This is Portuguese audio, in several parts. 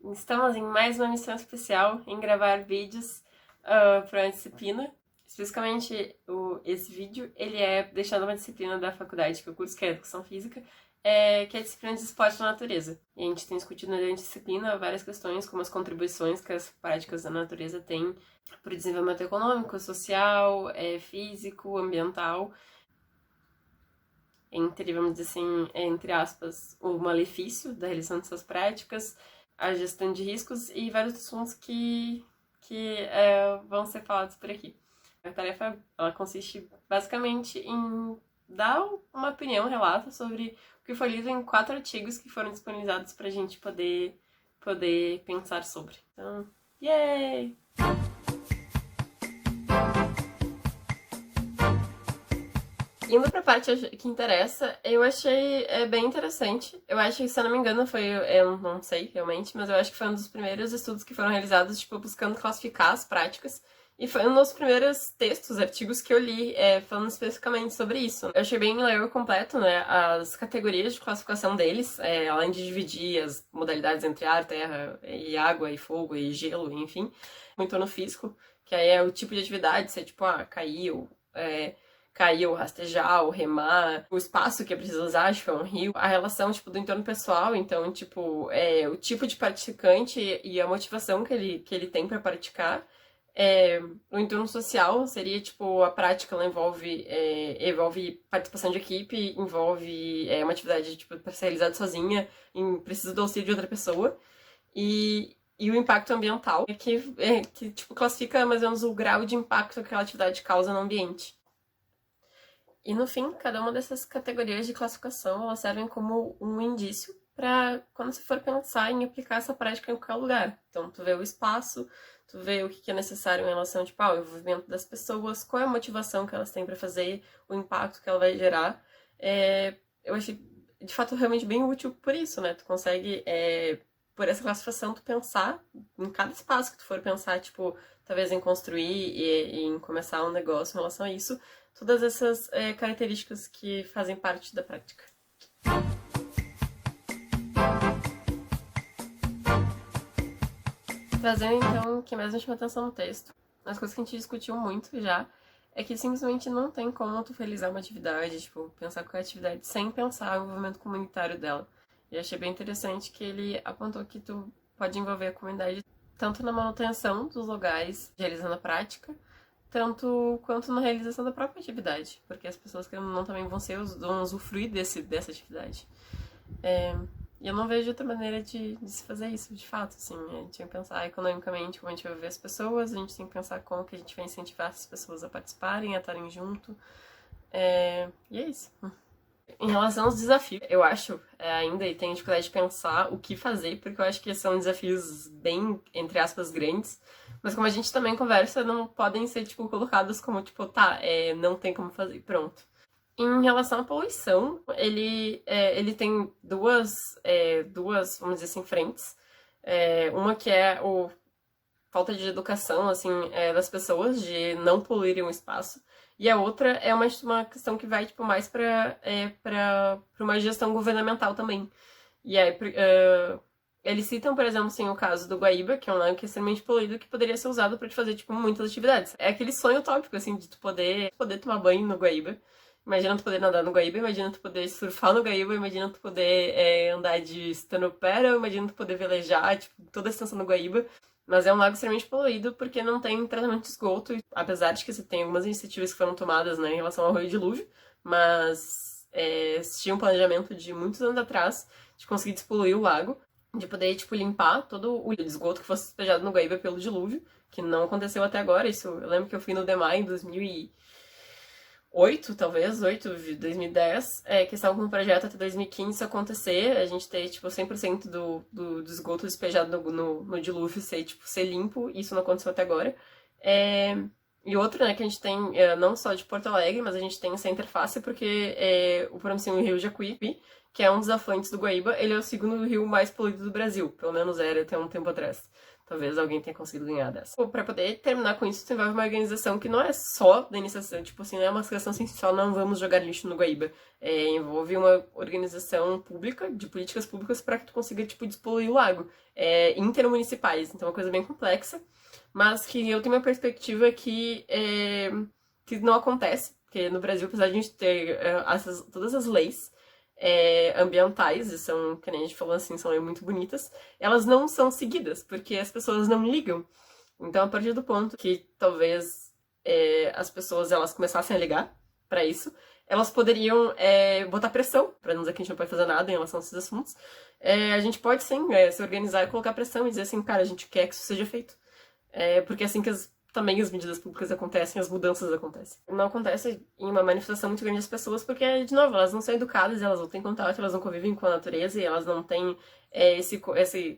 Estamos em mais uma missão especial em gravar vídeos para uma disciplina. Especificamente, esse vídeo, ele é deixando uma disciplina da faculdade que eu curso, que é Educação Física, que é a disciplina de esporte na natureza. E a gente tem discutido durante a disciplina várias questões, como as contribuições que as práticas da natureza têm para o desenvolvimento econômico, social, físico, ambiental. Entre, vamos dizer assim, entre aspas, o malefício da realização dessas práticas, a gestão de riscos e vários assuntos que vão ser falados por aqui. A tarefa, ela consiste basicamente em dar uma opinião, um relato sobre o que foi lido em 4 artigos que foram disponibilizados para a gente poder pensar sobre. Então, yay! Indo pra parte que interessa, eu achei bem interessante. Eu acho que, se eu não me engano, eu não sei realmente, mas eu acho que foi um dos primeiros estudos que foram realizados, tipo, buscando classificar as práticas. E foi um dos primeiros textos, artigos que eu li, falando especificamente sobre isso. Eu achei bem ler completo, né, as categorias de classificação deles, além de dividir as modalidades entre ar, terra, e água, e fogo, e gelo, enfim, muito no físico, que aí é o tipo de atividade, se é tipo, cair ou rastejar ou remar, o espaço que é preciso usar, acho que é um rio, a relação, tipo, do entorno pessoal, então, tipo, o tipo de praticante e a motivação que ele tem pra praticar. O entorno social seria, tipo, a prática, ela envolve participação de equipe, envolve uma atividade, tipo, para ser realizada sozinha, precisa do auxílio de outra pessoa, e o impacto ambiental, que tipo, classifica mais ou menos o grau de impacto que aquela atividade causa no ambiente. E no fim, cada uma dessas categorias de classificação elas servem como um indício para quando você for pensar em aplicar essa prática em qualquer lugar. Então, tu vê o espaço, tu vê o que é necessário em relação tipo, ao envolvimento das pessoas, qual é a motivação que elas têm para fazer, o impacto que ela vai gerar. Eu achei, de fato, realmente bem útil por isso, né? Tu consegue, por essa classificação, tu pensar em cada espaço que tu for pensar, tipo, talvez em construir e em começar um negócio em relação a isso, todas essas características que fazem parte da prática. Trazendo então o que mais me chamou atenção no texto, as coisas que a gente discutiu muito já, é que simplesmente não tem como tu realizar uma atividade, tipo, pensar qualquer atividade sem pensar no envolvimento comunitário dela. E achei bem interessante que ele apontou que tu pode envolver a comunidade tanto na manutenção dos lugares realizando a prática, tanto quanto na realização da própria atividade, porque as pessoas que não também vão usufruir dessa atividade. E eu não vejo outra maneira de se fazer isso, de fato, assim, a gente tem que pensar economicamente como a gente vai ver as pessoas, a gente tem que pensar como que a gente vai incentivar essas pessoas a participarem, a estarem junto, e é isso. Em relação aos desafios, eu acho ainda, e tenho dificuldade de pensar o que fazer, porque eu acho que são desafios bem, entre aspas, grandes, mas como a gente também conversa, não podem ser, tipo, colocados como, tipo, tá, não tem como fazer, pronto. Em relação à poluição, ele tem duas, vamos dizer assim, frentes. Uma que é o falta de educação, assim, das pessoas, de não poluírem o espaço. E a outra é uma questão que vai, tipo, mais para uma gestão governamental também. E aí, eles citam, por exemplo, assim, o caso do Guaíba, que é um lago que é extremamente poluído, que poderia ser usado para te fazer, tipo, muitas atividades. É aquele sonho utópico, assim, de tu poder tomar banho no Guaíba. Imagina tu poder nadar no Guaíba, imagina tu poder surfar no Guaíba, imagina tu poder andar de stand-up-paddle, imagina tu poder velejar, tipo, toda a extensão do Guaíba. Mas é um lago extremamente poluído porque não tem tratamento de esgoto, apesar de que você tem algumas iniciativas que foram tomadas, né, em relação ao Rio Dilúvio, mas tinha um planejamento de muitos anos atrás de conseguir despoluir o lago, de poder, tipo, limpar todo o esgoto que fosse despejado no Guaíba pelo dilúvio, que não aconteceu até agora. Isso, eu lembro que eu fui no DEMAI em 2008, talvez, 8 de 2010, que estavam com um projeto até 2015 isso acontecer, a gente ter, tipo, 100% do esgoto despejado no dilúvio ser limpo, isso não aconteceu até agora. E outro, né, que a gente tem, não só de Porto Alegre, mas a gente tem essa interface porque, por exemplo, assim, o Rio Jacuípe, que é um dos afluentes do Guaíba. Ele é o segundo rio mais poluído do Brasil, pelo menos era até um tempo atrás. Talvez alguém tenha conseguido ganhar dessa. Pra poder terminar com isso, tu envolve uma organização que não é só da iniciação, tipo assim, não é uma questão assim, só não vamos jogar lixo no Guaíba. Envolve uma organização pública, de políticas públicas, para que tu consiga, tipo, despoluir o lago. Intermunicipais, então é uma coisa bem complexa, mas que eu tenho uma perspectiva que não acontece, porque no Brasil, apesar de a gente ter todas as leis ambientais, e são, que nem a gente falou assim, são muito bonitas, elas não são seguidas, porque as pessoas não ligam. Então, a partir do ponto que talvez as pessoas elas começassem a ligar para isso, elas poderiam botar pressão, para não dizer que a gente não pode fazer nada em relação a esses assuntos. A gente pode sim se organizar e colocar pressão e dizer assim, cara, a gente quer que isso seja feito. Porque é assim que também as medidas públicas acontecem, as mudanças acontecem. Não acontece em uma manifestação muito grande das pessoas porque, de novo, elas não são educadas, elas não têm contato, elas não convivem com a natureza e elas não têm esse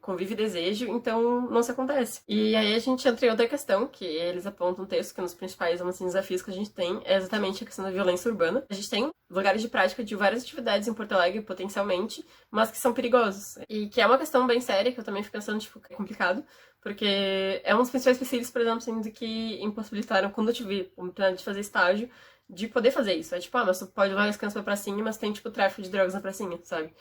convívio e desejo, então não se acontece. E aí a gente entra em outra questão, que eles apontam um texto que nos principais assim, desafios que a gente tem é exatamente a questão da violência urbana. A gente tem lugares de prática de várias atividades em Porto Alegre, potencialmente, mas que são perigosos. E que é uma questão bem séria, que eu também fico pensando, tipo, que é complicado, porque é um dos principais empecilhos, por exemplo, assim, de que impossibilitaram, quando eu tive a oportunidade de fazer estágio, de poder fazer isso. Tipo, mas tu pode levar as crianças pra pracinha, mas tem, tipo, tráfico de drogas na pracinha, sabe?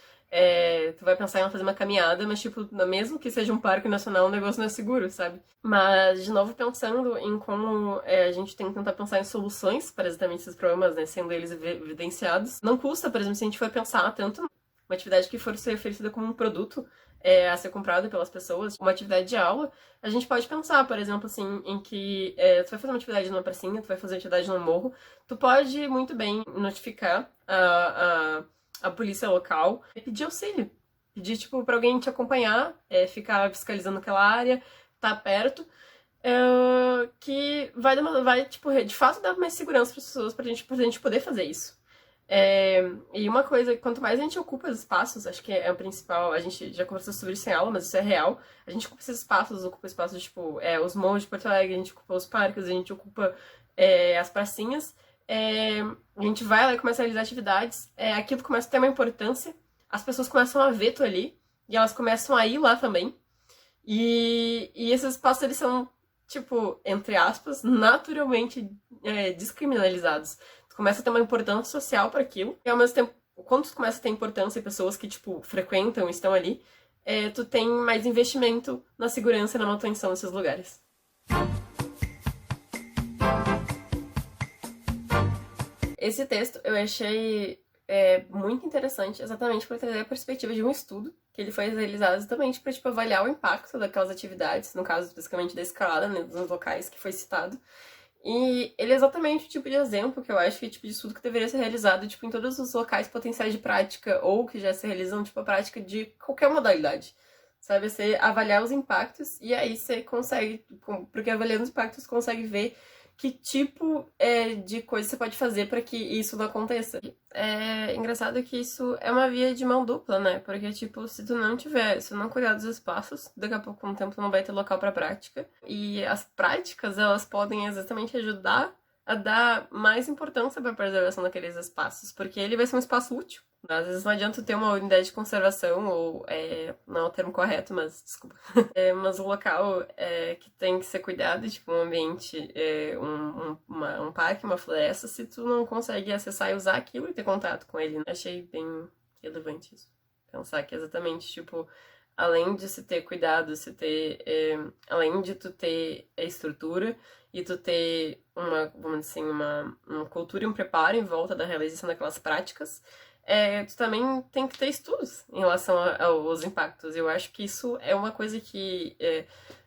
Tu vai pensar em fazer uma caminhada, mas, tipo, mesmo que seja um parque nacional, o negócio não é seguro, sabe? Mas, de novo, pensando em como a gente tem que tentar pensar em soluções para exatamente esses problemas, né, sendo eles evidenciados. Não custa, por exemplo, se a gente for pensar tanto uma atividade que for ser oferecida como um produto a ser comprado pelas pessoas, uma atividade de aula, a gente pode pensar, por exemplo, assim, em que tu vai fazer uma atividade numa pracinha, tu vai fazer uma atividade num morro, tu pode muito bem notificar a polícia local e pedir auxílio. Pedir, tipo, pra alguém te acompanhar, ficar fiscalizando aquela área, tá perto, que vai, tipo, de fato dar mais segurança para as pessoas pra gente poder fazer isso. E uma coisa, quanto mais a gente ocupa os espaços, acho que é o principal, a gente já conversou sobre isso em aula, mas isso é real, a gente ocupa esses espaços, ocupa espaços, tipo, os morros de Porto Alegre, a gente ocupa os parques, a gente ocupa as pracinhas, a gente vai lá e começa a realizar atividades, aquilo começa a ter uma importância, as pessoas começam a ver tu ali, e elas começam a ir lá também, e esses espaços, eles são, tipo, entre aspas, naturalmente descriminalizados. Tu começa a ter uma importância social para aquilo, e ao mesmo tempo, quando tu começa a ter importância em pessoas que, tipo, frequentam, estão ali, tu tem mais investimento na segurança e na manutenção desses lugares. Esse texto eu achei muito interessante, exatamente por trazer a perspectiva de um estudo que ele foi realizado exatamente para tipo, avaliar o impacto daquelas atividades, no caso especificamente da escalada, né, nos locais que foi citado. E ele é exatamente o tipo de exemplo que eu acho que é o tipo de estudo que deveria ser realizado tipo, em todos os locais potenciais de prática ou que já se realizam tipo, a prática de qualquer modalidade. Sabe, você avaliar os impactos e aí você consegue, porque avaliando os impactos você consegue ver que tipo de coisa você pode fazer para que isso não aconteça. É engraçado que isso é uma via de mão dupla, né? Porque, tipo, se tu não cuidar dos espaços, daqui a pouco, com o tempo, tu não vai ter local para prática. E as práticas, elas podem exatamente ajudar a dar mais importância para a preservação daqueles espaços, porque ele vai ser um espaço útil. Às vezes não adianta ter uma unidade de conservação, ou não é o termo correto, mas desculpa. Mas um local que tem que ser cuidado, tipo um ambiente, um parque, uma floresta, se tu não consegue acessar e usar aquilo e ter contato com ele. Achei bem relevante isso. Pensar que exatamente, tipo, além de se ter cuidado, além de tu ter a estrutura e tu ter vamos dizer assim, uma cultura e um preparo em volta da realização daquelas práticas, tu também tem que ter estudos em relação aos impactos. Eu acho que isso é uma coisa que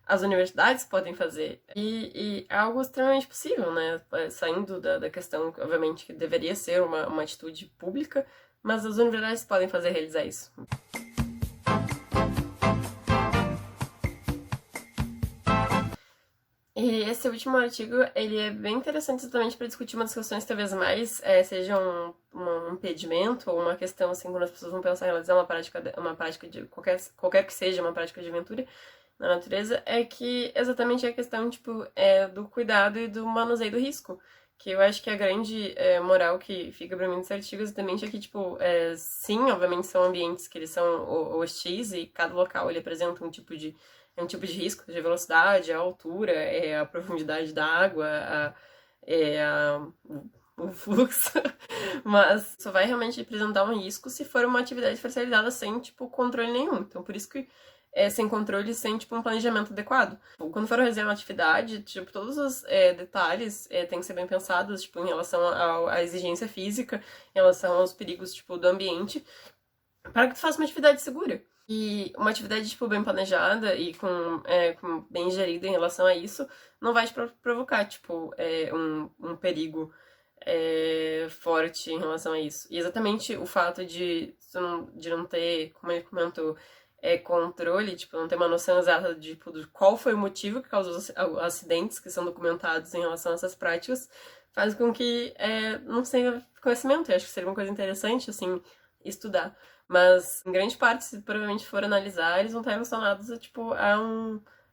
as universidades podem fazer. E é algo extremamente possível, né? Saindo da questão, obviamente, que deveria ser uma atitude pública, mas as universidades podem realizar isso. E esse último artigo, ele é bem interessante exatamente para discutir uma das questões talvez mais seja um impedimento ou uma questão assim, quando as pessoas vão pensar em realizar uma prática de qualquer que seja uma prática de aventura na natureza, é que exatamente a questão, tipo, do cuidado e do manuseio do risco. Que eu acho que a grande moral que fica pra mim dos artigos exatamente é que, tipo, sim, obviamente são ambientes que eles são hostis e cada local ele apresenta um tipo de risco, de velocidade, a altura, a profundidade da água, o fluxo, mas só vai realmente apresentar um risco se for uma atividade especializada sem, tipo, controle nenhum. Então, por isso que sem controle, sem, tipo, um planejamento adequado. Quando for realizar uma atividade, tipo, todos os detalhes têm que ser bem pensados, tipo, em relação à exigência física, em relação aos perigos, tipo, do ambiente, para que tu faça uma atividade segura. E uma atividade, tipo, bem planejada e com bem gerida em relação a isso, não vai te provocar, tipo, um perigo forte em relação a isso. E exatamente o fato de não ter, como ele comentou, controle, tipo, não ter uma noção exata de, tipo, de qual foi o motivo que causou os acidentes que são documentados em relação a essas práticas, faz com que não se tenha conhecimento. Eu acho que seria uma coisa interessante, assim, estudar. Mas, em grande parte, se provavelmente for analisar, eles vão estar relacionados tipo,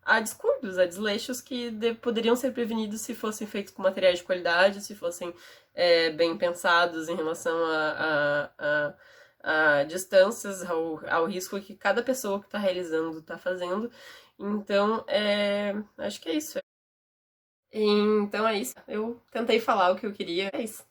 a descuidos, a desleixos que poderiam ser prevenidos se fossem feitos com materiais de qualidade, se fossem bem pensados em relação a distâncias, ao risco que cada pessoa que está realizando está fazendo. Então, acho que é isso. Então é isso. Eu tentei falar o que eu queria. É isso.